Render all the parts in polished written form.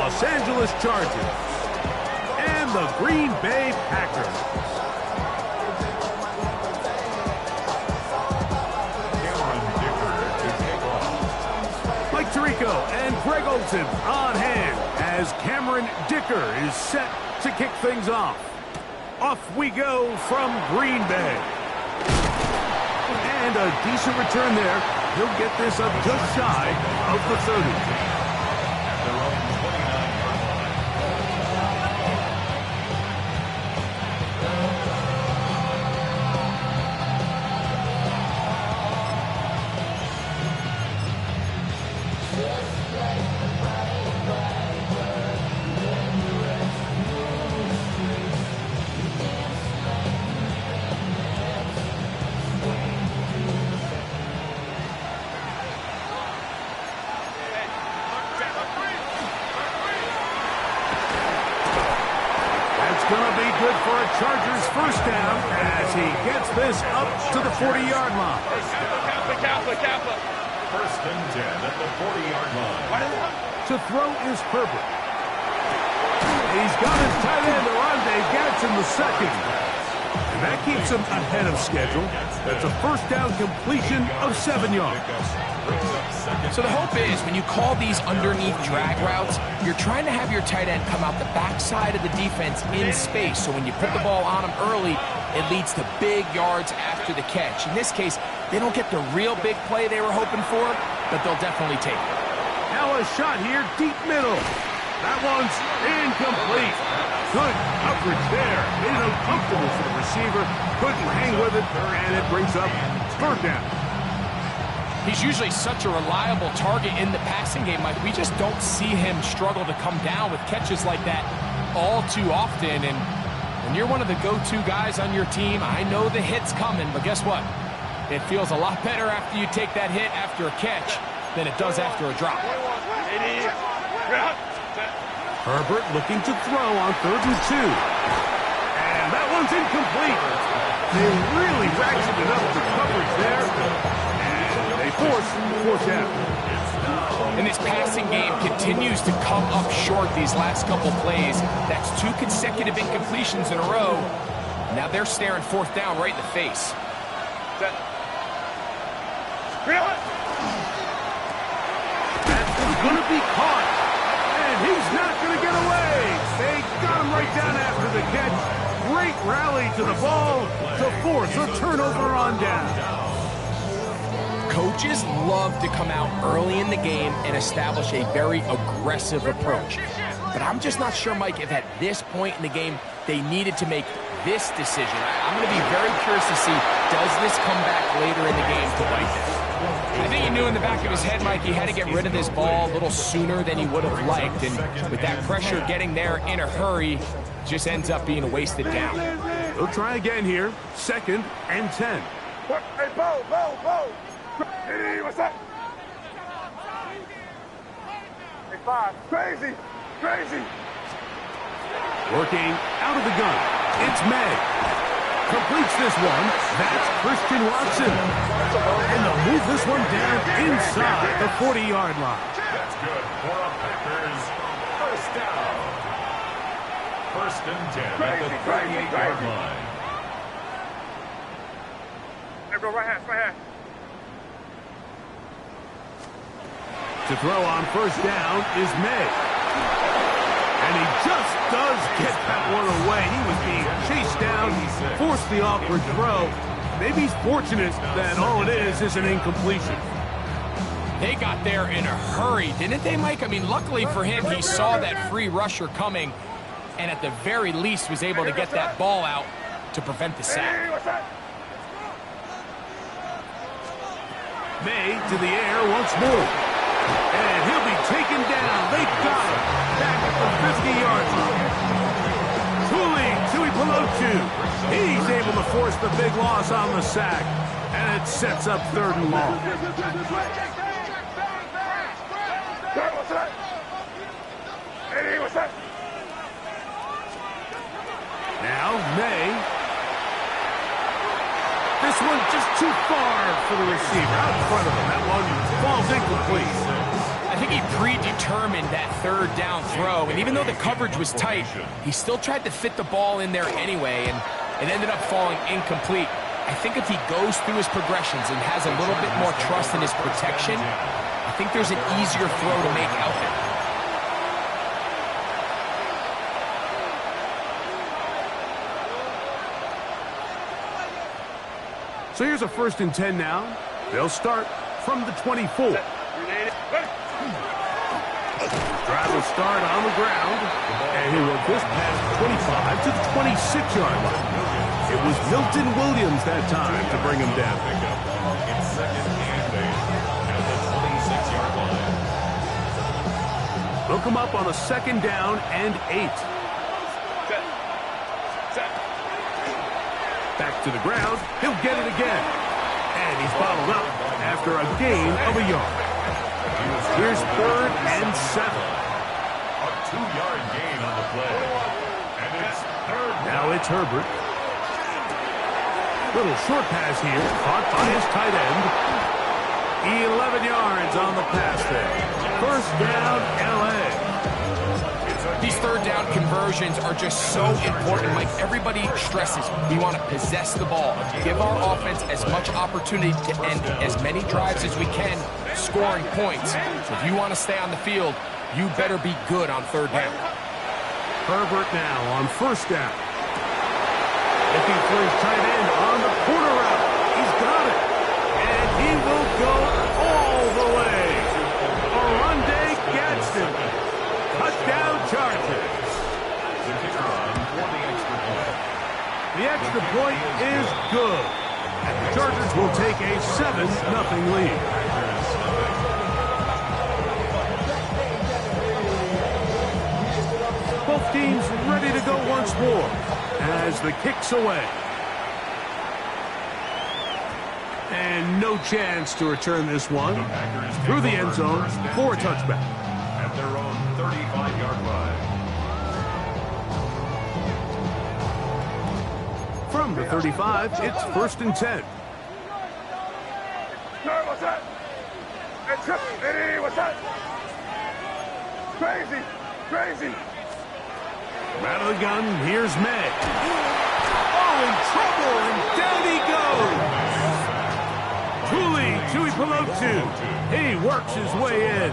Los Angeles Chargers and the Green Bay Packers. Mike Tirico and Greg Olsen on hand as Cameron Dicker is set to kick things off. Off we go from Green Bay. And a decent return there. He'll get this up just shy of the 30. Chargers first down as he gets this up to the 40-yard line. Kappa. First and 10 at the 40-yard line. To throw is Herbert. He's got his tight end, Arande Gatz, in the second. And that keeps him ahead of schedule. That's a first down completion of 7 yards. So the hope is when you call these underneath drag routes, you're trying to have your tight end come out the backside of the defense in space. So when you put the ball on him early, it leads to big yards after the catch. In this case, they don't get the real big play they were hoping for, but they'll definitely take it. Now a shot here, deep middle. That one's incomplete. Good coverage there. Made it uncomfortable for the receiver. Couldn't hang with it, and it brings up third down. He's usually such a reliable target in the passing game, Mike. We just don't see him struggle to come down with catches like that all too often. And when you're one of the go-to guys on your team, I know the hit's coming, but guess what? It feels a lot better after you take that hit after a catch than it does after a drop. Herbert looking to throw on 3rd and 2. And that one's incomplete. They really ratcheted up the coverage there. They force down. And this passing game continues to come up short these last couple plays. That's 2 consecutive incompletions in a row. Now they're staring 4th down right in the face. That's going to be caught. And he's not going to get away. They got him right down after the catch. Great rally to the ball to force a turnover on down. Coaches love to come out early in the game and establish a very aggressive approach. But I'm just not sure, Mike, if at this point in the game they needed to make this decision. I'm going to be very curious to see, does this come back later in the game to bite them? I think he knew in the back of his head, Mike, he had to get rid of this ball a little sooner than he would have liked. And with that pressure getting there in a hurry, just ends up being a wasted down. We'll try again here. 2nd and 10. Hey, Bo. Hey, what's up? Hey, 5. Crazy. Working out of the gun. It's May. Completes this one. That's Christian Watson. And they'll move this one down inside the 40-yard line. That's good for a Packers first down. First and 10 at the 38-yard line. Hey, bro, right hand. To throw on first down is May. And he just does get that one away. He was being chased down, forced the awkward throw. Maybe he's fortunate that all it is an incompletion. They got there in a hurry, didn't they, Mike? I mean, luckily for him, he saw that free rusher coming and at the very least was able to get that ball out to prevent the sack. May to the air once more. And he'll be taken down. They've got him back at the 50-yard line. Tui Pelotu. He's able to force the big loss on the sack. And it sets up 3rd and long. Now May. This one just too far for the receiver. Out in front of him. That one falls incomplete. I think he predetermined that third down throw, and even though the coverage was tight, he still tried to fit the ball in there anyway, and it ended up falling incomplete. I think if he goes through his progressions and has a little bit more trust in his protection, I think there's an easier throw to make out there. So here's a 1st and 10 now. They'll start from the 24. Drive will start on the ground, and he will just pass 25 to the 26-yard line. It was Milton Williams that time to bring him down. It's 2nd and 8 at the 26-yard line. They'll come up on a 2nd down and 8. Back to the ground. He'll get it again. And he's bottled up after a gain of a yard. Here's 3rd and 7. A 2-yard gain on the play. And it's 3rd. Now it's Herbert. Little short pass here. Caught by his tight end. 11 yards on the pass there. 1st down, L.A. These 3rd down conversions are just so important. Like everybody stresses, we want to possess the ball, give our offense as much opportunity to end as many drives as we can, scoring points. So if you want to stay on the field, you better be good on 3rd down. Herbert now on 1st down. Looking for his tight end on the corner route. He's got it. And he will go all the way. Oronde Gadsden. Touchdown Chargers. The kicker on for the extra point. The extra point is good. And the Chargers will take a 7-0 lead. Both teams ready to go once more as the kick's away. And no chance to return this one through the end zone for a touchback. At their own 35-yard line. From the 35, it's 1st and 10. What's that? Hey, what's that? Crazy, crazy. Out of the gun, here's May. Oh, in trouble, and down he goes. Chewy Pelotu. He works his way in.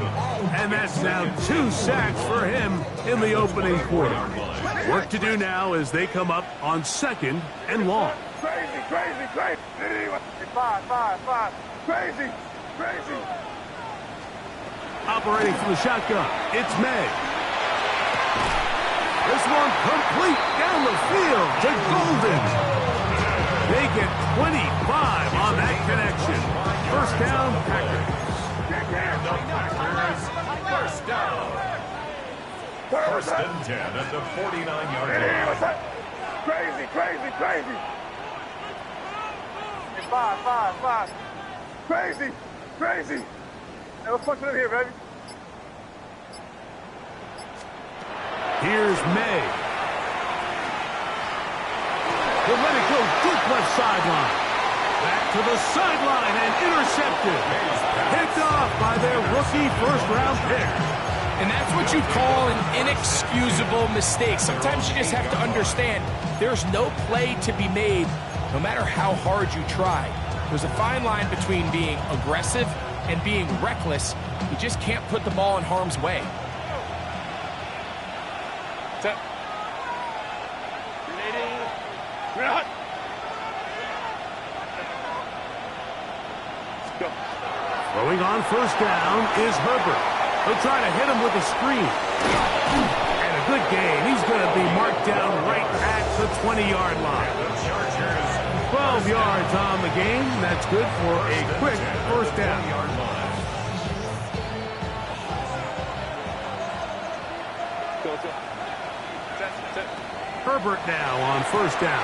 And that's now 2 sacks for him in the opening quarter. Work to do now as they come up on 2nd and long. Crazy, crazy, crazy. Five. Crazy, crazy. Operating from the shotgun, it's May. This one complete down the field to Golden. They get 25 on that connection. 1st down, Packers. First down. 1st and 10 at the 49-yard line. What's that? Crazy. Five. Crazy. Hey, let's punch it in here, baby. Here's May. He'll let it go deep left sideline. Back to the sideline and intercepted. Picked off by their rookie 1st-round pick. And that's what you call an inexcusable mistake. Sometimes you just have to understand there's no play to be made no matter how hard you try. There's a fine line between being aggressive and being reckless. You just can't put the ball in harm's way. Set. Hot. Let's go. Throwing on 1st down is Herbert. He'll try to hit him with a screen. And a good gain. He's going to be marked down right at the 20-yard line. 12 yards on the game. That's good for a quick 1st down. Go. Set. Herbert now on 1st down.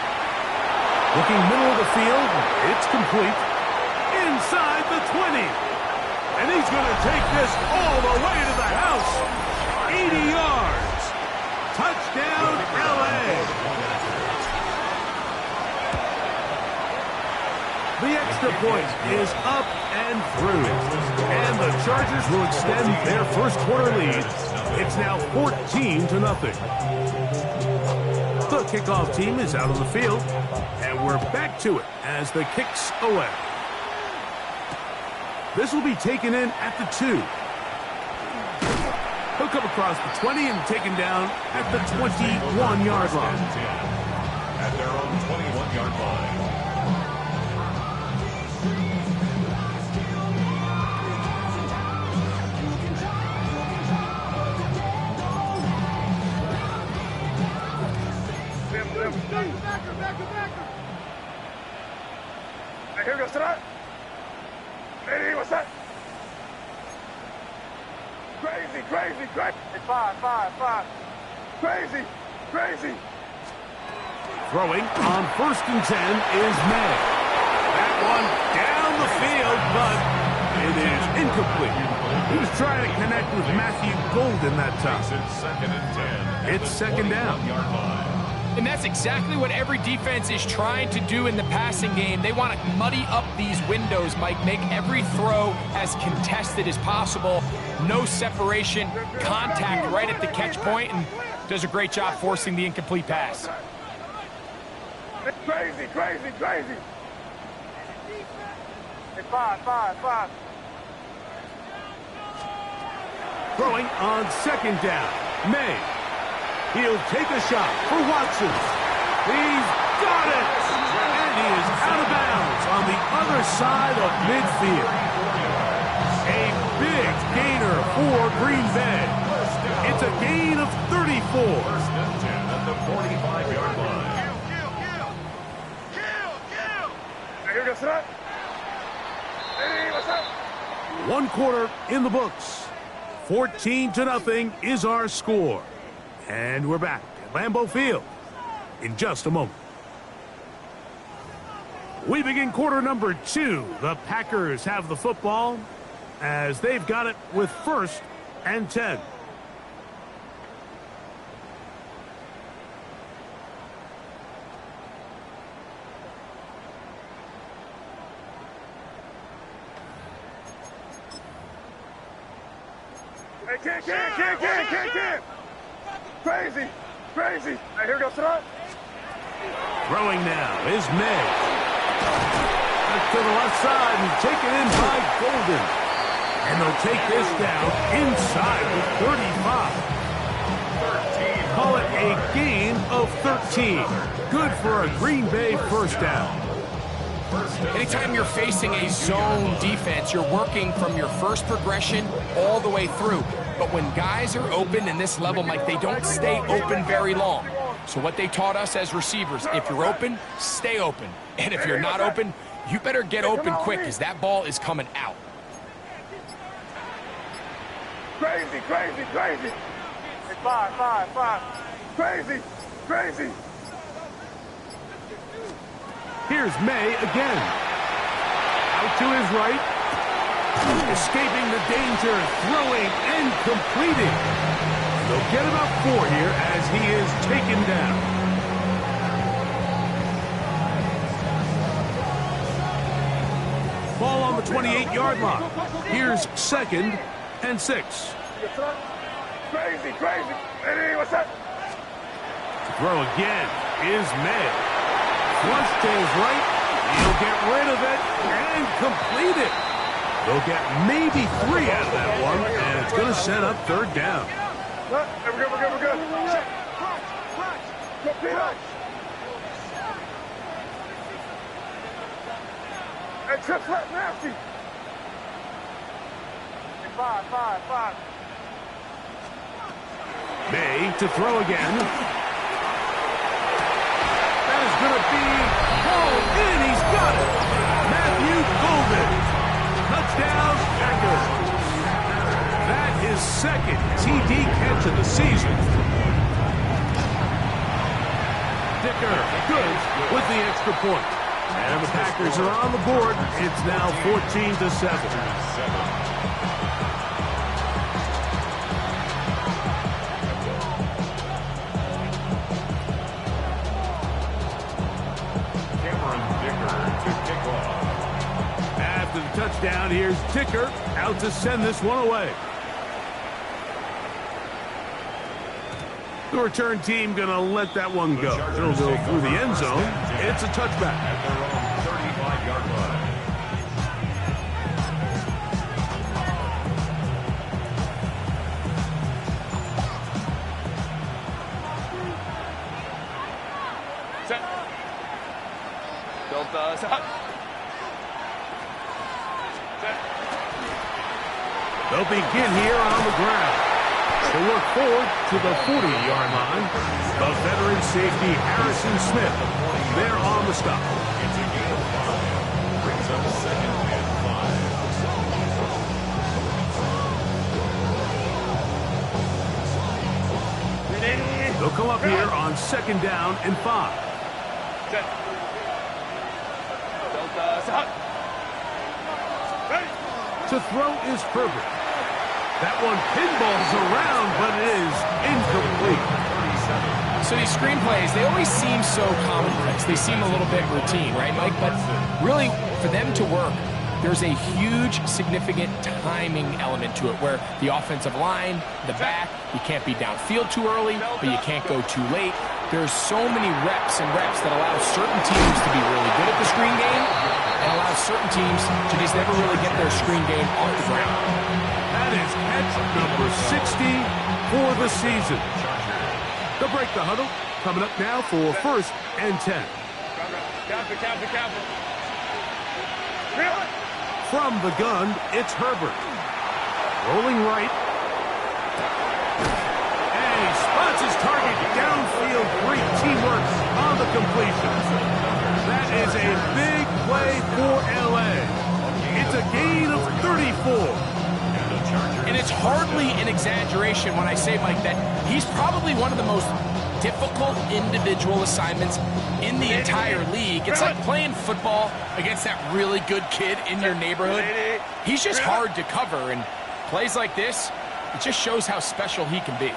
Looking middle of the field. It's complete. Inside the 20. And he's going to take this all the way to the house. 80 yards. Touchdown, L.A. The extra point is up and through. And the Chargers will extend their first quarter lead. It's now 14-0. The kickoff team is out on the field, and we're back to it as the kick's away. This will be taken in at the 2. He'll come across the 20 and taken down at the 21-yard line. At their own 21-yard line. Here goes tonight. Hey, what's that? Crazy. Hey, five. Crazy. Throwing on 1st and 10 is May. That one down the field, but it is incomplete. He was trying to connect with Matthew Golden that time. It's 2nd and 10. It's second down. And that's exactly what every defense is trying to do in the passing game. They want to muddy up these windows, Mike, make every throw as contested as possible. No separation, contact right at the catch point, and does a great job forcing the incomplete pass. Crazy. Hey, five. Throwing on 2nd down, May. He'll take a shot for Watson. He's got it! And he is out of bounds on the other side of midfield. A big gainer for Green Bay. It's a gain of 34. 1st and 10 at the 45-yard line. Hey, here goes tonight. Hey, what's up? 1 quarter in the books. 14-0 is our score. And we're back at Lambeau Field in just a moment. We begin quarter number 2. The Packers have the football as they've got it with 1st and 10. Hey, can't. Crazy. Hey, here goes tonight. Throwing now is May. Back to the left side and taken in by Golden. And they'll take this down inside the 35. Call it a gain of 13. Good for a Green Bay first down. Anytime you're facing a zone defense, you're working from your first progression all the way through. But when guys are open in this level, Mike, they don't stay open very long. So what they taught us as receivers, if you're open, stay open. And if you're not open, you better get open quick because that ball is coming out. Crazy. Hey, five. Crazy. Here's May again. Out to his right. Escaping the danger, throwing and completing. They'll get about 4 here as he is taken down. Ball on the 28-yard line. Here's 2nd and 6. Crazy. Hey, what's that? To throw again is May. Flush to his right. He'll get rid of it and complete it. They'll get maybe 3 out of that one, and it's going to set up 3rd down. We're good. Go, Peter. Hey, trips left, nasty. Hey, five. May to throw again. That is going to be hauled in. He's got it. Matthew Golden. Touchdown, Packers. That is 2nd TD catch of the season. Dicker, good with the extra point. And the Packers are on the board. It's now 14-7. touchdown. Here's Dicker out to send this one away. The return team going to let that one go. It'll go through the end zone. It's a touchback. At their own 35-yard line. They'll begin here on the ground. They work forward to the 40-yard line. The veteran safety, Harrison Smith, they're on the stop. It's a gain of 5. Brings up 2nd and 5. They'll come up here on 2nd down and 5. To throw is Herbert. That one pinballs around, but it is incomplete. So these screenplays, they always seem so commonplace. They seem a little bit routine, right, Mike? But really, for them to work, there's a huge, significant timing element to it where the offensive line, the back, you can't be downfield too early, but you can't go too late. There's so many reps and reps that allow certain teams to be really good at the screen game and allow certain teams to just never really get their screen game off the ground. That is catch number 60 for the season. They'll break the huddle. Coming up now for 1st and 10. From the gun, it's Herbert. Rolling right. And he spots his target downfield. Great teamwork on the completion. That is a big play for LA. It's a gain of 34. And it's hardly an exaggeration when I say, Mike, that he's probably one of the most difficult individual assignments in the entire league. It's like playing football against that really good kid in your neighborhood. He's just hard to cover, and plays like this, it just shows how special he can be.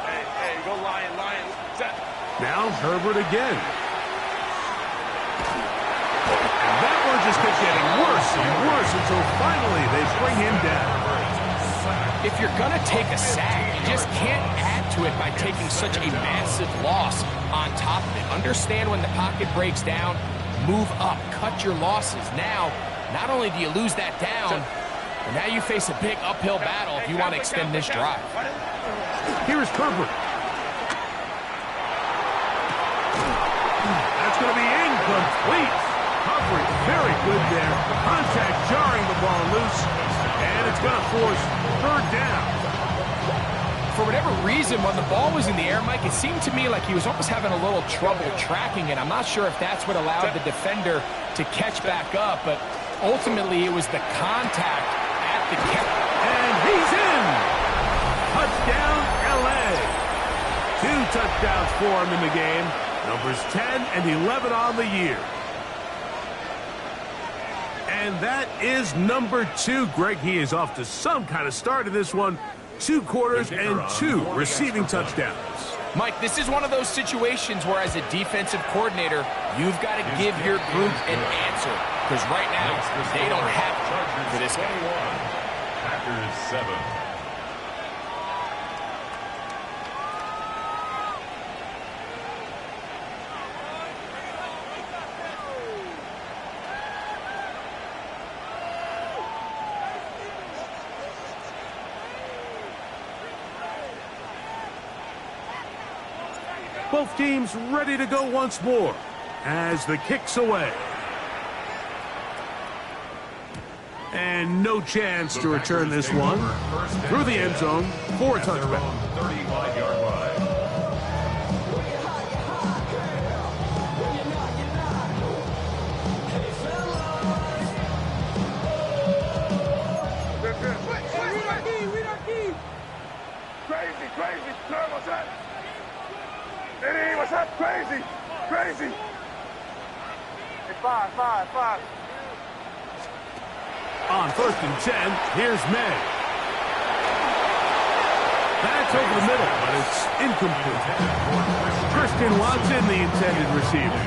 Hey, go Lion. Set. Now Herbert again. And that one just kept getting worse and worse until finally they bring him down. If you're going to take a sack, you just can't add to it by taking such a massive loss on top of it. Understand when the pocket breaks down, move up, cut your losses. Now, not only do you lose that down, but now you face a big uphill battle if you want to extend this drive. Here's Herbert. That's going to be incomplete. Coverage very good there. Contact jarring the ball loose. And it's going to force 3rd down. For whatever reason, when the ball was in the air, Mike, it seemed to me like he was almost having a little trouble tracking it. I'm not sure if that's what allowed the defender to catch back up, but ultimately it was the contact at the catch. And he's in. Touchdown, LA. 2 touchdowns for him in the game. Numbers 10 and 11 on the year. And that is number 2. Greg, he is off to some kind of start in this one. 2 quarters and 2 receiving touchdowns. Mike, this is one of those situations where as a defensive coordinator, you've got to give your group an answer. Because right now, they don't have it for this guy. Packers 7. Both teams ready to go once more as the kick's away. And no chance to return this one through the end zone for a touchback. 35-yard line. Crazy. Turn, what's that? Eddie, what's up? Crazy. Hey, five. On 1st and 10, here's May. That's over the middle, but it's incomplete. Christian Watson, the intended receiver.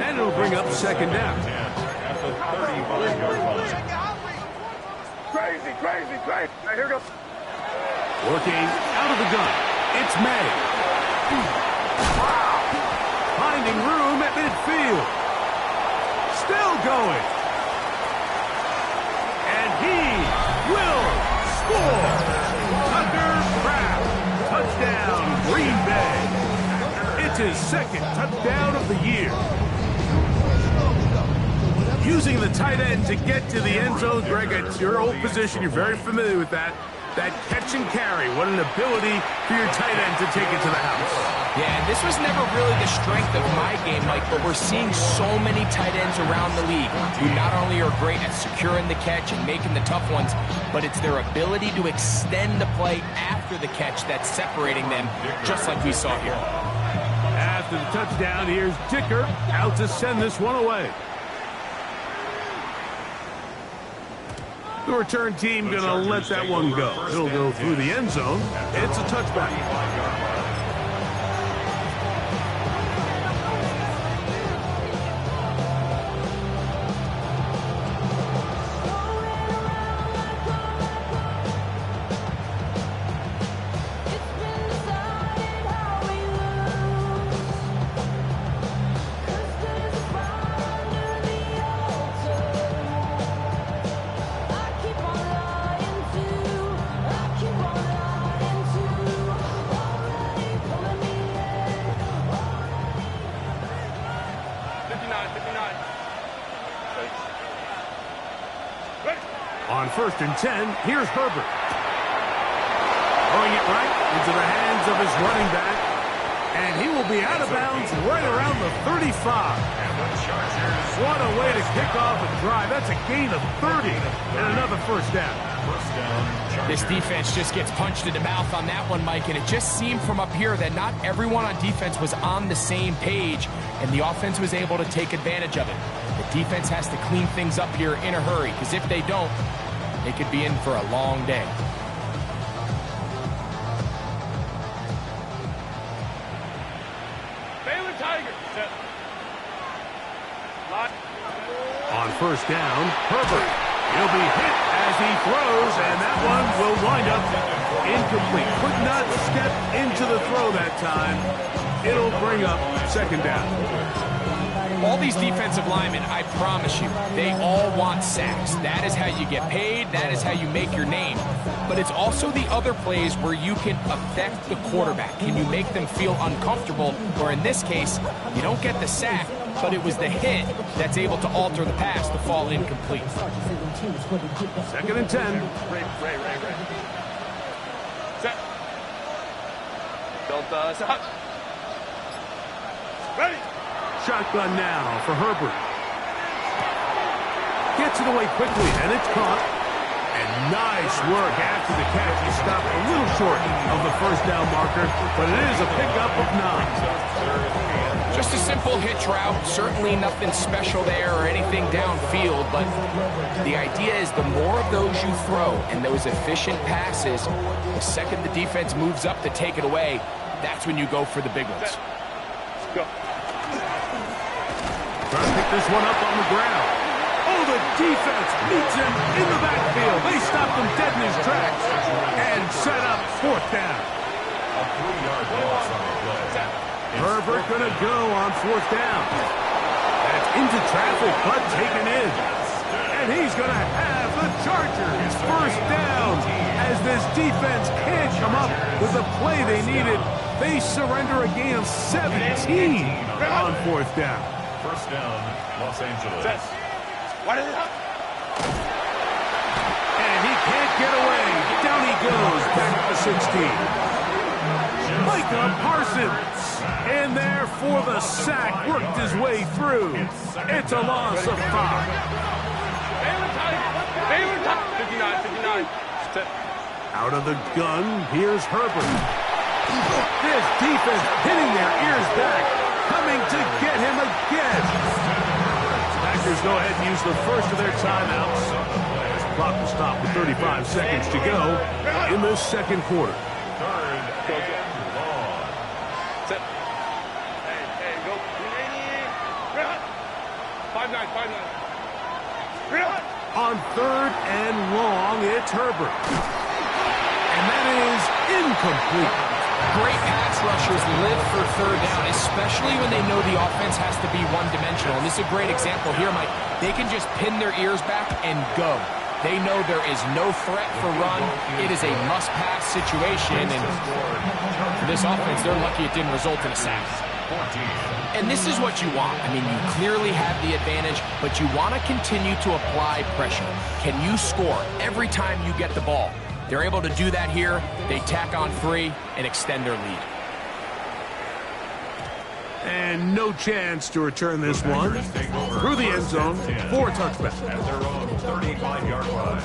And it'll bring up second down. At the 35-yard line. Crazy, crazy, crazy. Now here goes. Working out of the gun. It's May. Wow. Finding room at midfield. Still going. And he will score. Tucker Kraft. Touchdown, Green Bay. It's his second touchdown of the year. Using the tight end to get to the end zone, Greg, it's your old position. You're very familiar with that. That catch and carry. What an ability for your tight end to take it to the house. Yeah, and this was never really the strength of my game, Mike, but we're seeing so many tight ends around the league who not only are great at securing the catch and making the tough ones, but it's their ability to extend the play after the catch that's separating them, just like we saw here. After the touchdown, here's Dicker out to send this one away. The return team going to let that one go. It'll go through the end zone. It's a touchback. On 1st and 10, here's Herbert. Throwing it right into the hands of his running back. And he will be out of bounds right around the 35. What a way to kick off a drive. That's a gain of 30 and another first down. This defense just gets punched in the mouth on that one, Mike, and it just seemed from up here that not everyone on defense was on the same page, and the offense was able to take advantage of it. The defense has to clean things up here in a hurry, because if they don't, they could be in for a long day. On 1st down, Herbert. He'll be hit as he throws, and that one will wind up incomplete. Could not step into the throw that time. It'll bring up second down. All these defensive linemen, I promise you, they all want sacks. That is how you get paid. That is how you make your name. But it's also the other plays where you can affect the quarterback. Can you make them feel uncomfortable? Or in this case, you don't get the sack, but it was the hit that's able to alter the pass to fall incomplete. 2nd and 10. Set. Don't stop. Ready. Shotgun now for Herbert. Gets it away quickly, and it's caught. And nice work after the catch. He stopped a little short of the first down marker, but it is a pickup of 9. Just a simple hitch route. Certainly nothing special there or anything downfield, but the idea is the more of those you throw and those efficient passes, the second the defense moves up to take it away, that's when you go for the big ones. Go. Trying to pick this one up on the ground. Oh, the defense meets him in the backfield. They stopped him dead in his tracks and set up 4th down. A 3-yard loss on the play. Herbert going to go on 4th down. That's into traffic, but taken in. And he's going to have the Chargers first down. As this defense can't come up with the play they needed, they surrender a gain of 17 on 4th down. First down, Los Angeles. Set. What is it? And he can't get away. Down he goes, back at the 16. Micah Parsons in there for the sack, worked his way through. It's a loss of 5. Baylor time. 59. Set. Out of the gun, here's Herbert. This defense hitting their ears back, coming to get him again. Packers go ahead and use the first of their timeouts. The clock will stop with 35 seconds to go in the 2nd quarter. 3rd and long. Set. Hey, go. On 3rd and long, it's Herbert. And that is incomplete. Great pass rushers live for 3rd down, especially when they know the offense has to be one-dimensional. And this is a great example here, Mike. They can just pin their ears back and go. They know there is no threat for run. It is a must-pass situation. And for this offense, they're lucky it didn't result in a sack. And this is what you want. I mean, you clearly have the advantage, but you want to continue to apply pressure. Can you score every time you get the ball? They're able to do that here. They tack on 3 and extend their lead. And no chance to return this one. Through the end zone for a touchback. At their own 35-yard line.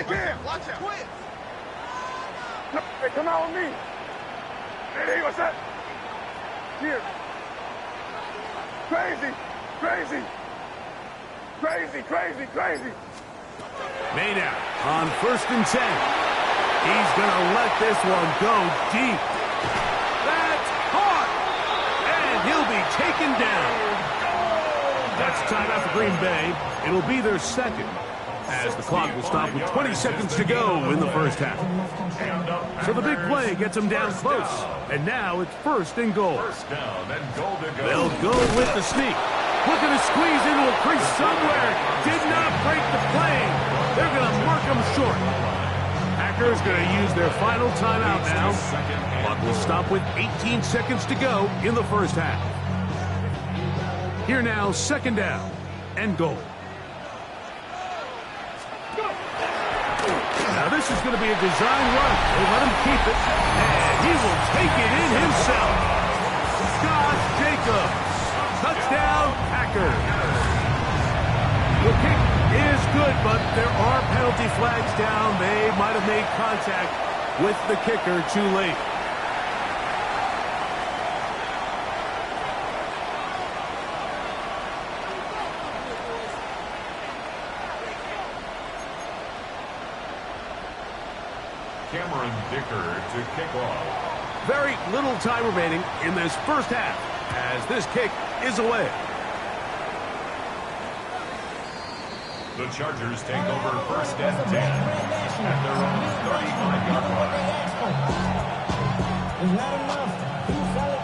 Can't. Watch out. Hey, come out with me. Hey, what's that? Here. Crazy. Made out on 1st and 10. He's going to let this one go deep. That's caught. And he'll be taken down. That's a timeout for Green Bay. It'll be their 2nd. As the clock will stop with 20 seconds to go in the 1st half. So the big play gets them down close. And now it's 1st and goal. They'll go with the sneak. Looking to squeeze into a crease somewhere. Did not break the plane. They're going to mark them short. Packers going to use their final timeout now. Clock will stop with 18 seconds to go in the 1st half. Here now, 2nd down and goal. Now this is going to be a design run. They let him keep it, and he will take it in himself. Josh Jacobs. Touchdown, Packers. The kick is good, but there are penalty flags down. They might have made contact with the kicker too late. To kick off. Very little time remaining in this 1st half as this kick is away. The Chargers take over 1st and 10 at their own 35-yard line. Not enough. You solid,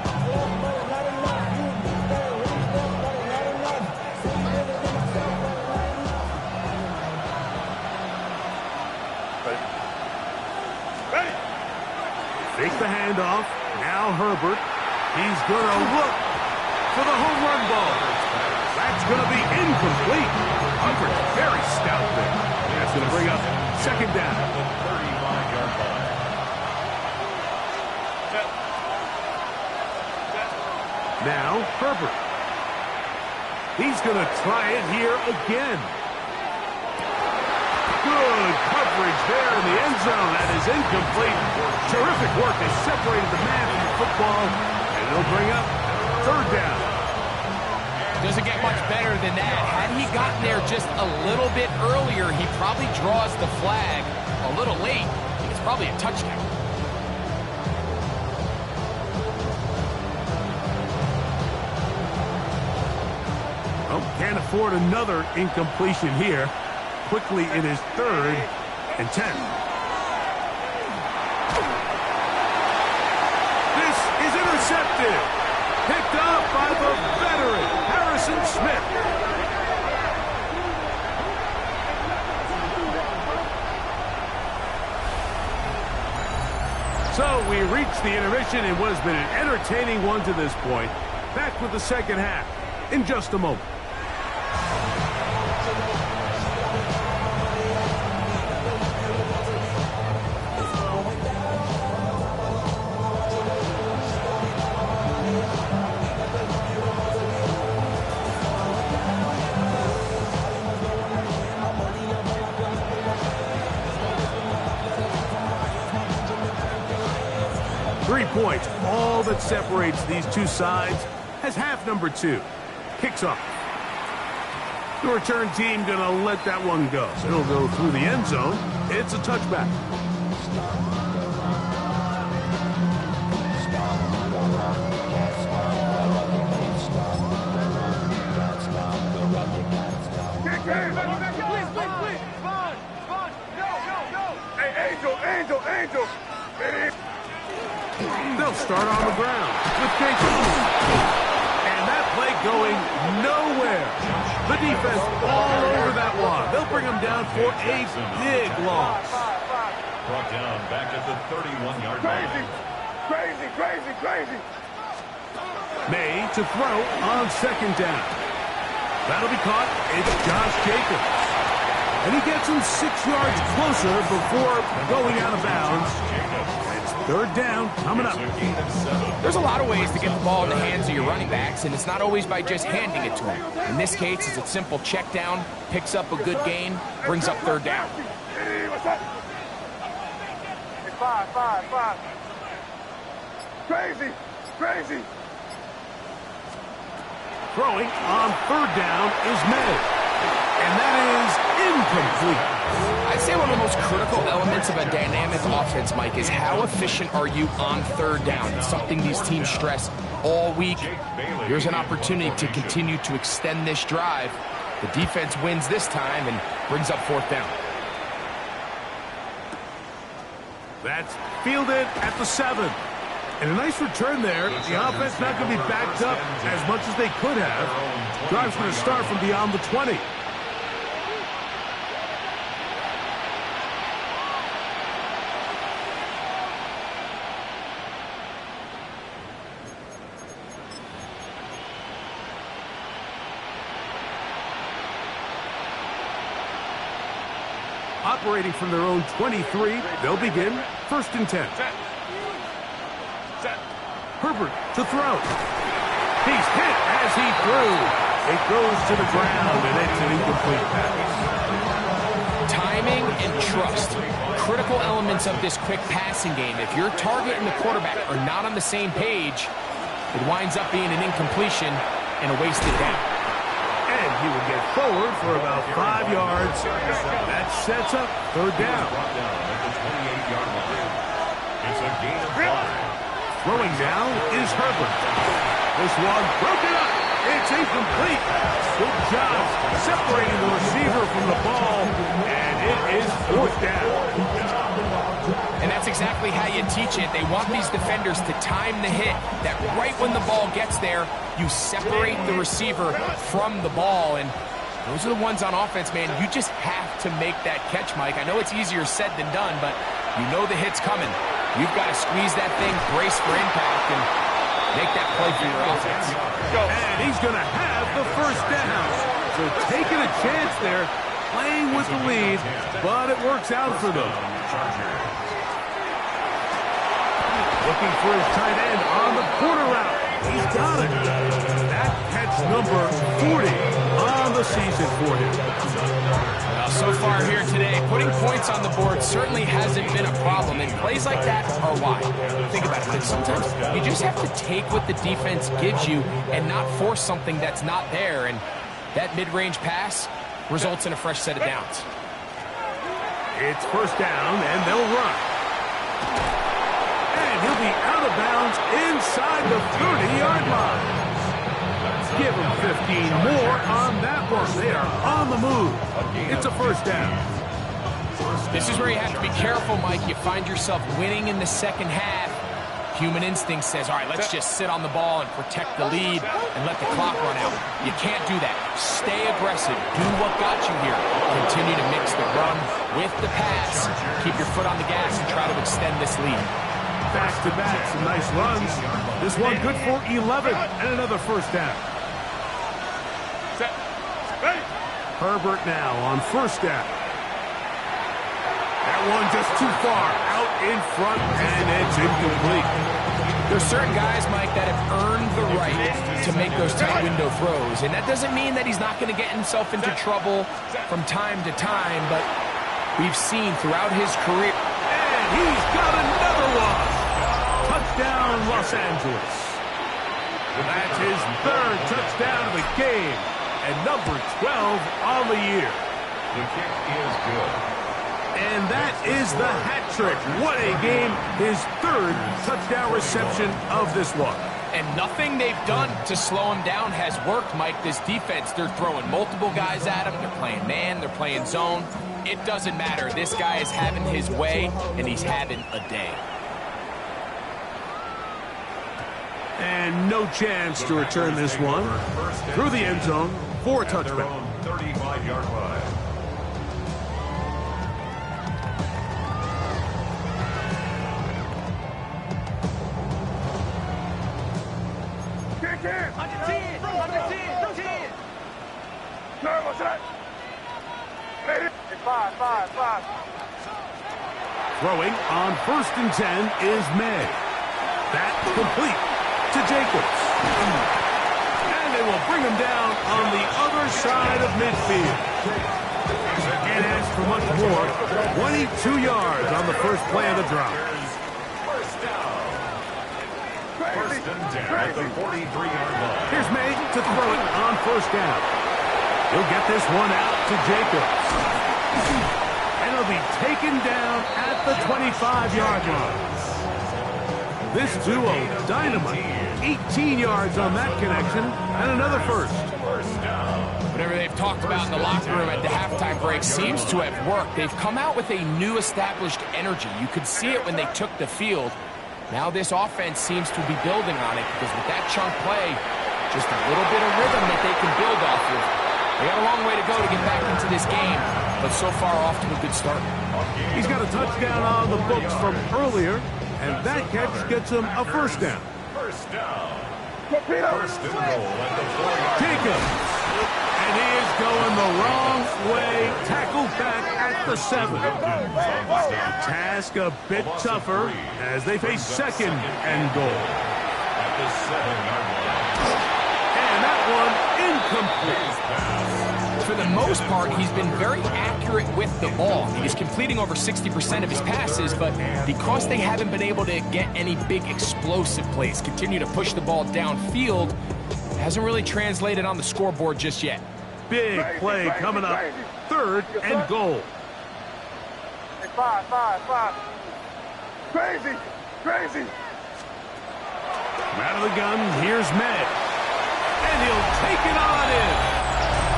but not enough. You better reach them, but not enough. So you better than myself, but not enough. Ready. Fake the handoff. Now Herbert. He's going to look for the home run ball. That's going to be incomplete. Hubbard, very stout there. That's going to bring up 2nd down. 35-yard line. Now Herbert. He's going to try it here again. Good coverage there in the end zone. That is incomplete. Terrific work. They separated the man from the football, and it'll bring up 3rd down. Doesn't get much better than that. Had he gotten there just a little bit earlier, he probably draws the flag a little late. It's probably a touchdown. Well, can't afford another incompletion here. Quickly in his 3rd and 10. This is intercepted. Picked up by the veteran, Harrison Smith. So we reached the intermission in what has been an entertaining one to this point. Back with the 2nd half in just a moment. 3 points, all that separates these two sides, as half number 2 kicks off. The return team going to let that one go. It'll go through the end zone. It's a touchback. Angel. They'll start on the ground with Jacobs. And that play going nowhere. The defense all over that one. They'll bring them down for a big loss. Brought down back at the 31-yard line. Crazy. May to throw on second down. That'll be caught. It's Josh Jacobs. And he gets him 6 yards closer before going out of bounds. It's third down coming up. There's a lot of ways to get the ball in the hands of your running backs, and it's not always by just handing it to them. In this case, it's a simple check down, picks up a good gain, brings up third down. Hey, what's up? Five. Crazy. Throwing on third down is May. And that is incomplete. I'd say one of the most critical elements of a dynamic offense, Mike, is how efficient are you on third down. It's something these teams stress all week. Here's an opportunity to continue to extend this drive. The defense wins this time and brings up fourth down. That's fielded at the 7. And a nice return there. The offense not going to be backed up as much as they could have. Drive's going to start from beyond the 20. Operating from their own 23, they'll begin first and 10. Herbert to throw. He's hit as he threw. It goes to the ground, and it's an incomplete pass. Timing and trust, critical elements of this quick passing game. If your target and the quarterback are not on the same page, it winds up being an incompletion and a wasted down. And he will get forward for about 5 yards. That sets up third down. It's a gain of 5. Throwing down is Herbert. This one broken up. It's incomplete. Good job separating the receiver from the ball, and it is fourth down. And that's exactly how you teach it. They want these defenders to time the hit, that right when the ball gets there, you separate the receiver from the ball. And those are the ones on offense, man. You just have to make that catch, Mike. I know it's easier said than done, but you know the hit's coming. You've got to squeeze that thing, brace for impact, and make that play for your offense. And he's going to have the first down. So taking a chance there, playing with the lead, but it works out for them. Looking for his tight end on the corner route. He's got it. That catch number 40 on the season for him. Well, so far here today, putting points on the board certainly hasn't been a problem, and plays like that are why. Think about it, like sometimes you just have to take what the defense gives you and not force something that's not there, and that mid-range pass results in a fresh set of downs. It's first down, and they'll run. And he'll be out of bounds inside the 30-yard line. Give him 15 more on that one. They are on the move. It's a first down. This is where you have to be careful, Mike. You find yourself winning in the second half. Human instinct says, all right, let's just sit on the ball and protect the lead and let the clock run out. You can't do that. Stay aggressive. Do what got you here. Continue to mix the run with the pass. Keep your foot on the gas and try to extend this lead. Back-to-back, some nice runs. This one good for 11 and another first down. Herbert now on first down. That one just too far out in front, and it's incomplete. There's certain guys, Mike, that have earned the right to make those tight window throws, and that doesn't mean that he's not going to get himself into trouble from time to time, but we've seen throughout his career. And he's got another one. Touchdown, Los Angeles. That's his third touchdown of the game, and number 12 on the year. The kick is good. And that is the hat trick. What a game. His third touchdown reception of this one. And nothing they've done to slow him down has worked, Mike. This defense, they're throwing multiple guys at him. They're playing man, they're playing zone. It doesn't matter. This guy is having his way, and he's having a day. And no chance to return this one. Through the end zone for a touchback. 35-yard line. Under 10. No, what's that? Ready? 5. Throwing on 1st and 10 is May. That complete to Jacobs. And they will bring him down on the other side of midfield. Can't ask for much more. 22 yards on the first play of the drive. First down. First and 10 at the 43-yard line. Here's May to throw it on 1st down. He'll get this one out to Jacobs. And it'll be taken down at the 25-yard line. This duo, dynamite. 18 yards on that connection, and another first. Whatever they've talked about in the locker room at the halftime break seems to have worked. They've come out with a new established energy. You could see it when they took the field. Now this offense seems to be building on it because with that chunk play, just a little bit of rhythm that they can build off of. They got a long way to go to get back into this game, but so far off to a good start. He's got a touchdown on the books from earlier, and that catch gets him a first down. First down. Torpedo. First and goal at the 4-yard line. Jacobs. And he is going the wrong way. Tackled back at the 7. Task a bit tougher as they face 2nd and goal. At the 7-yard line. And that one incomplete. For the most part, he's been very accurate with the ball. He's completing over 60% of his passes, but because they haven't been able to get any big explosive plays, continue to push the ball downfield, hasn't really translated on the scoreboard just yet. Big play coming up. 3rd and goal. 5. Crazy. Out of the gun, here's Med. And he'll take it on in.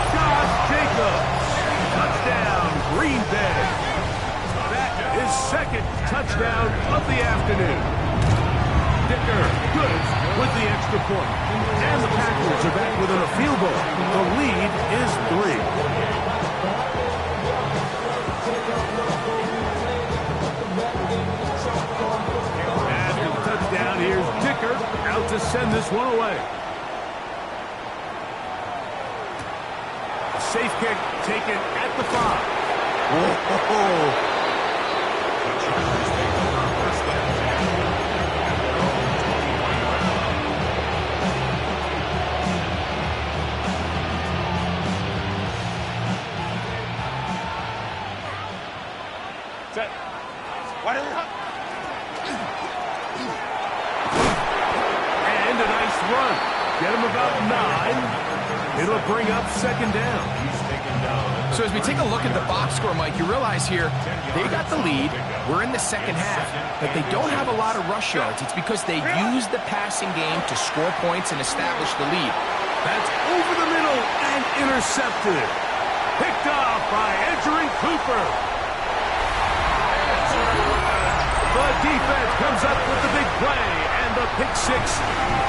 Josh Jacobs. Touchdown, Green Bay. That is 2nd touchdown of the afternoon. Dicker, good with the extra point. And the Packers are back within a field goal. The lead is 3. After the touchdown, here's Dicker out to send this one away. Safe kick taken at the 5. Whoa. Set. Why do And a nice run. Get him about 9. It'll bring up 2nd down. So as we take a look at the box score, Mike, you realize here they got the lead. We're in the 2nd half, but they don't have a lot of rush yards. It's because they use the passing game to score points and establish the lead. That's over the middle and intercepted. Picked off by Edgerrin Cooper. The defense comes up with the big play, and the pick 6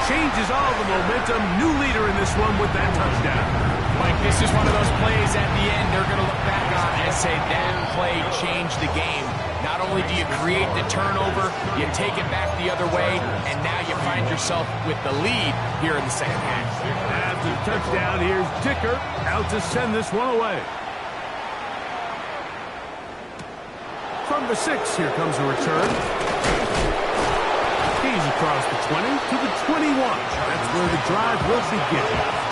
changes all the momentum. New leader in this one with that touchdown. Mike, this is one of those plays at the end they're going to look back on and say that play changed the game. Not only do you create the turnover, you take it back the other way, and now you find yourself with the lead here in the 2nd half. After the touchdown, here's Dicker out to send this one away. From the 6, here comes a return. He's across the 20 to the 21. That's where the drive will begin.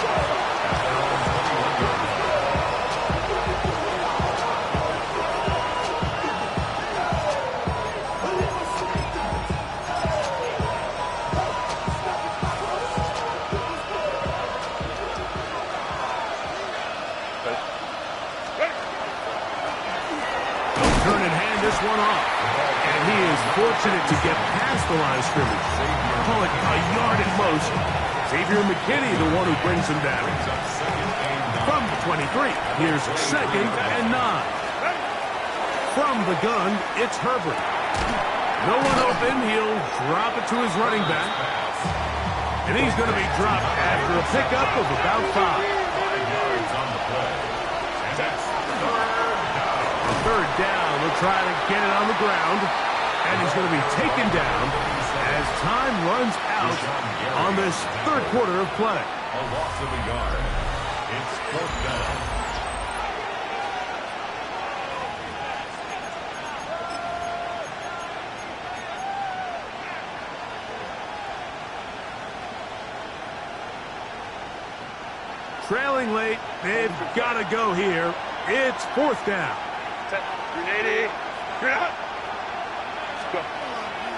turn and hand this one off. And he is fortunate to get past the line of scrimmage. Call it a yard at most. Xavier McKinney, the one who brings him down. From the 23, here's 2nd and 9. From the gun, it's Herbert. No one open, he'll drop it to his running back. And he's going to be dropped after a pickup of about 5. 5 yards on the play. And that's third down, they'll try to get it on the ground. And he's going to be taken down as time runs out on this third quarter of play. a loss of a yard. It's 4th down. Trailing late, they've got to go here. It's 4th down. Set. Grenade. You're out. Let's go.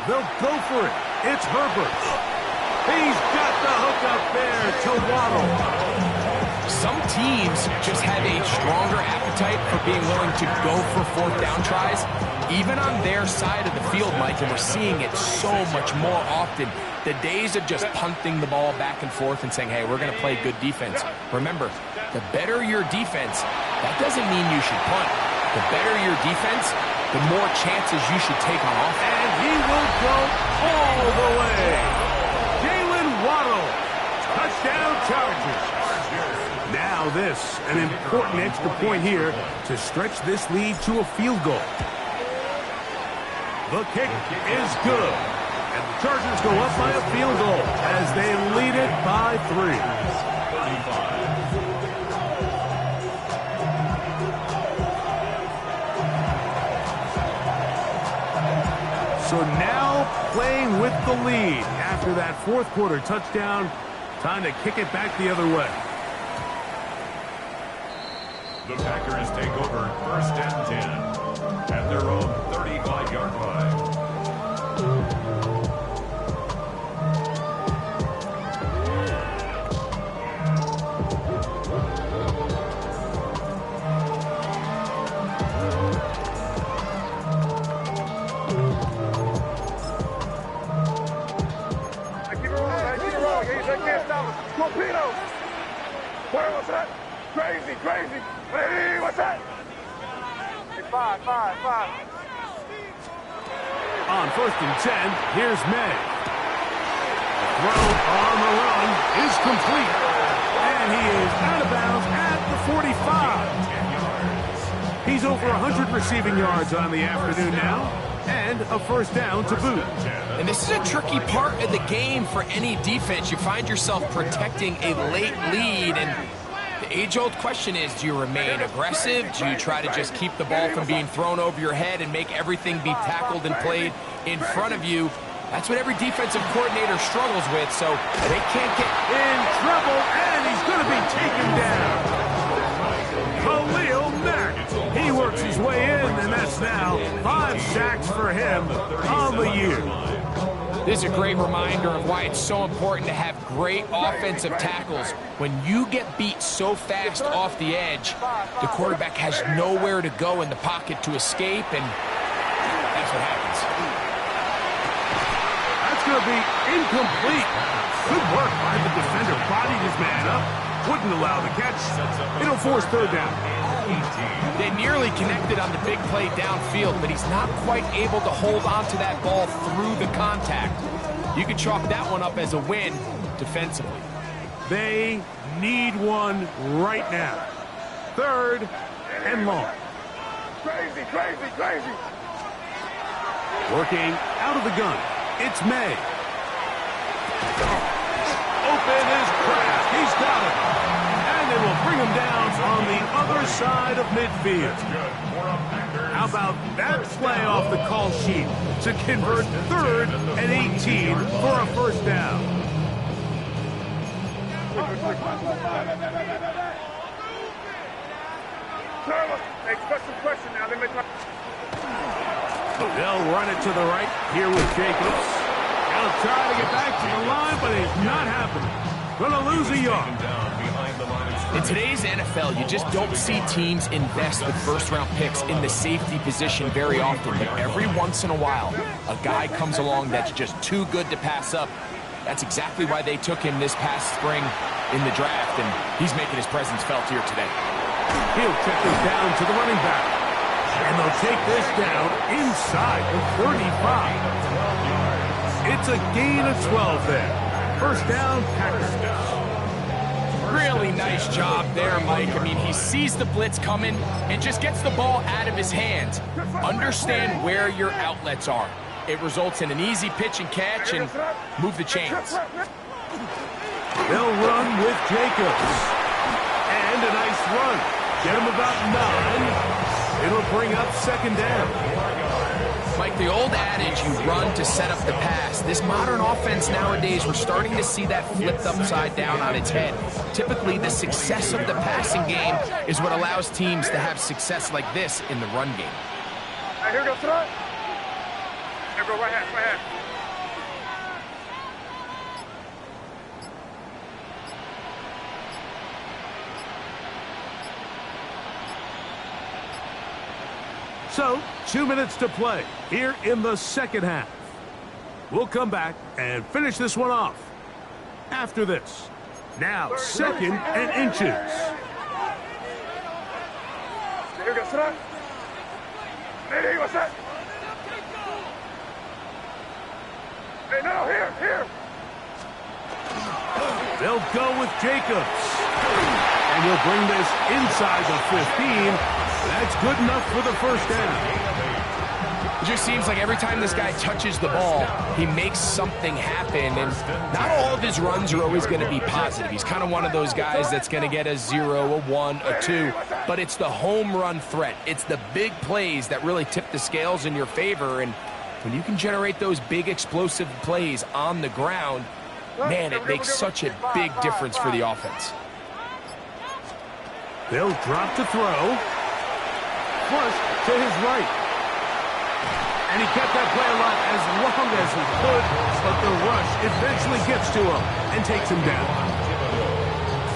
They'll go for it. It's Herbert. He's got the hook up there to Waddle. Some teams just have a stronger appetite for being willing to go for 4th down tries, even on their side of the field, Mike, and we're seeing it so much more often. The days of just punting the ball back and forth and saying, hey, we're going to play good defense. Remember, the better your defense, that doesn't mean you should punt. The better your defense, the more chances you should take on offense. And he will go all the way. Jalen Waddle, touchdown Chargers. Now this, an important extra point here to stretch this lead to a field goal. The kick is good. And the Chargers go up by a field goal as they lead it by 3. 35. So now playing with the lead after that 4th quarter touchdown. Time to kick it back the other way. The Packers take over 1st and 10 at their own 35-yard line. Torpedoes! What's that? Crazy, crazy! Hey, what's that? Hey, 5. On 1st and 10, here's May. The throw on the run is complete. And he is out of bounds at the 45. He's over 100 receiving yards on the afternoon now. And a 1st down to boot. And this is a tricky part of the game for any defense. You find yourself protecting a late lead, and the age-old question is, do you remain aggressive? Do you try to just keep the ball from being thrown over your head and make everything be tackled and played in front of you? That's what every defensive coordinator struggles with, so they can't get in trouble, and he's going to be taken down. Khalil Mack. He works his way in, and that's now 5 sacks for him on the year. This is a great reminder of why it's so important to have great offensive tackles. When you get beat so fast off the edge, the quarterback has nowhere to go in the pocket to escape, and that's what happens. That's going to be incomplete. Good work by the defender. Bodied his man up. Wouldn't allow the catch. It'll force 3rd down. They nearly connected on the big play downfield, but he's not quite able to hold on to that ball through the contact. You can chalk that one up as a win defensively. They need one right now. 3rd and long. Crazy. Working out of the gun. It's May. Open is Kraft. He's got it. And they will bring him down on the other side of midfield. How about that play off the call sheet to convert 3rd and 18 for a 1st down? Question now. They'll run it to the right here with Jacobs. He'll try to get back to the line, but it's not happening. Going to lose a yard. Down behind the line of In today's NFL, you just don't see teams invest with first-round picks in the safety position very often, but every once in a while, a guy comes along that's just too good to pass up. That's exactly why they took him this past spring in the draft, and he's making his presence felt here today. He'll check this down to the running back. And they'll take this down inside the 35. It's a gain of 12 there. First down, Packers. Really nice job there, Mike. I mean, he sees the blitz coming and just gets the ball out of his hands. Understand where your outlets are. It results in an easy pitch and catch and move the chains. They'll run with Jacobs. And a nice run. Get him about 9. It'll bring up second down. Like the old adage, you run to set up the pass. This modern offense nowadays, we're starting to see that flipped upside down on its head. Typically, the success of the passing game is what allows teams to have success like this in the run game. Right, here we go, front. Here we go, right hand, right hand. So, 2 minutes to play here in the second half. We'll come back and finish this one off after this. Now, 2nd and inches. Here we go, front. Hey, what's that? Hey, no, here. They'll go with Jacobs. And he'll bring this inside the 15. That's good enough for the first down. It just seems like every time this guy touches the ball, he makes something happen, and not all of his runs are always going to be positive. He's kind of one of those guys that's going to get a 0, a 1, a 2, but it's the home run threat. It's the big plays that really tip the scales in your favor, and when you can generate those big explosive plays on the ground, man, it makes such a big difference for the offense. They'll drop to throw. Flush to his right. And he kept that play alive as long as he could, but the rush eventually gets to him and takes him down.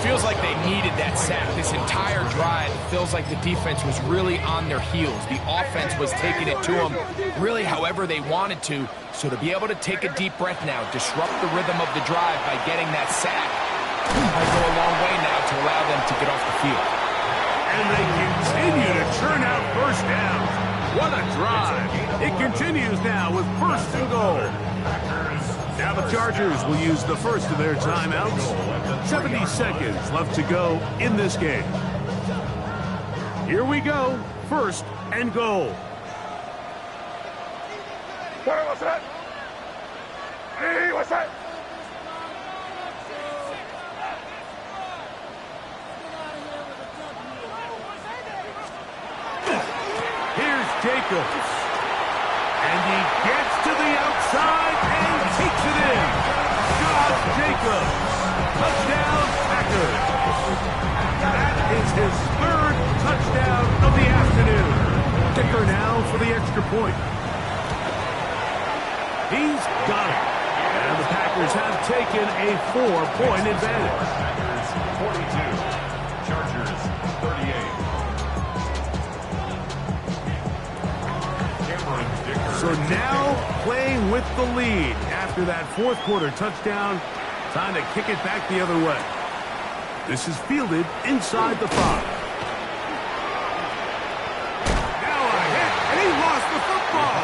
Feels like they needed that sack this entire drive. Feels like the defense was really on their heels. The offense was taking it to them really however they wanted to. So to be able to take a deep breath now, disrupt the rhythm of the drive by getting that sack, might go a long way now to allow them to get off the field. And they continue to churn out first downs. What a drive. It continues now with 1st and goal. Now the Chargers will use the first of their timeouts. 70 seconds left to go in this game. Here we go. 1st and goal. What's that? Hey, what's that? Jacobs. And he gets to the outside and takes it in. Josh Jacobs. Touchdown, Packers. That is his 3rd touchdown of the afternoon. Kicker now for the extra point. He's got it. And the Packers have taken a 4-point advantage. Packers 42. Chargers 38. So now playing with the lead after that 4th quarter touchdown. Time to kick it back the other way. This is fielded inside the 5. Now a hit, and he lost the football.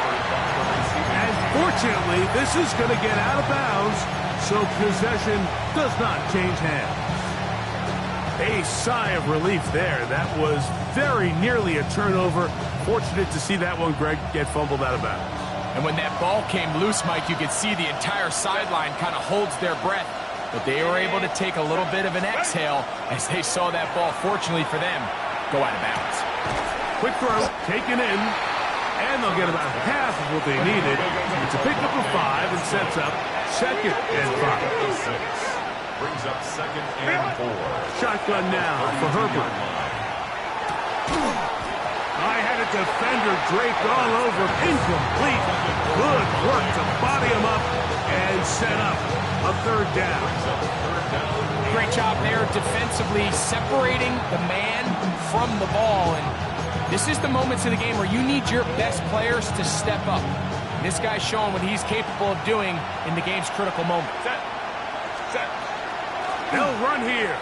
And fortunately, this is going to get out of bounds, so possession does not change hands. A sigh of relief there. That was very nearly a turnover. Fortunate to see that one, Greg, get fumbled out of bounds. And when that ball came loose, Mike, you could see the entire sideline kind of holds their breath. But they were able to take a little bit of an exhale as they saw that ball, fortunately for them, go out of bounds. Quick throw, taken in, and they'll get about half of what they needed. It's a pickup of 5 and sets up 2nd and 5. Brings up 2nd and 4. Shotgun now for Herbert. I had a defender draped all over. Incomplete. Good work to body him up and set up a 3rd down. Great job there defensively, separating the man from the ball. And this is the moments of the game where you need your best players to step up. And this guy's showing what he's capable of doing in the game's critical moment. They'll run here.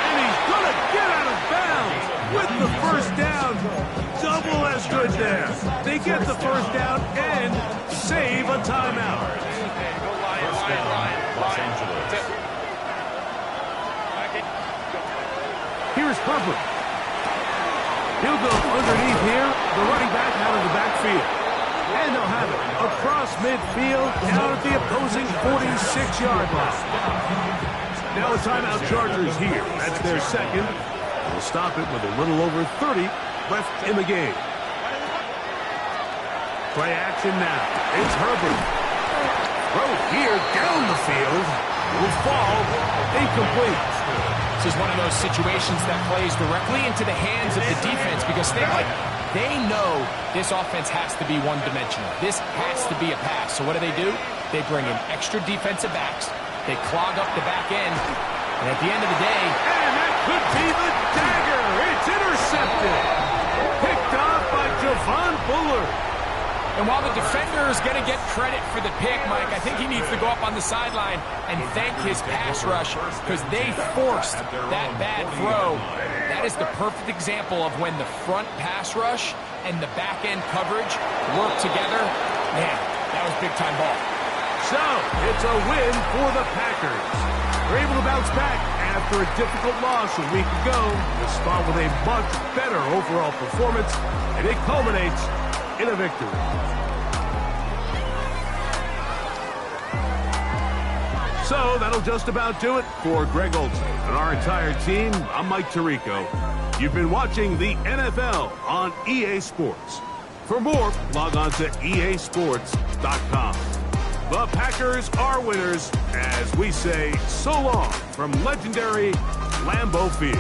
And he's going to get out of bounds with the first down. Double as good there. They get the first down and save a timeout. First down, Los Angeles. Here's Herbert. He'll go underneath here. The running back out of the backfield. And they'll have it across midfield down at the opposing 46-yard line. Now a timeout Chargers here. That's their second. They'll stop it with a little over 30 left in the game. Play action now. It's Herbert. Throw here down the field. Will fall incomplete. This is one of those situations that plays directly into the hands of the defense because they know this offense has to be one-dimensional. This has to be a pass. So what do? They bring in extra defensive backs. They clog up the back end. And at the end of the day... And that could be the dagger. It's intercepted. Picked off by Javon Bullard. And while the defender is going to get credit for the pick, Mike, I think he needs to go up on the sideline and thank his pass rush because they forced that bad throw. That is the perfect example of when the front pass rush and the back end coverage work together. Man, that was big-time ball. So, it's a win for the Packers. They're able to bounce back after a difficult loss a week ago. They start with a much better overall performance, and it culminates in a victory. So that'll just about do it for Greg Olsen and our entire team. I'm Mike Tirico. You've been watching the NFL on EA Sports. For more, log on to easports.com. The Packers are winners as we say so long from legendary Lambeau Field.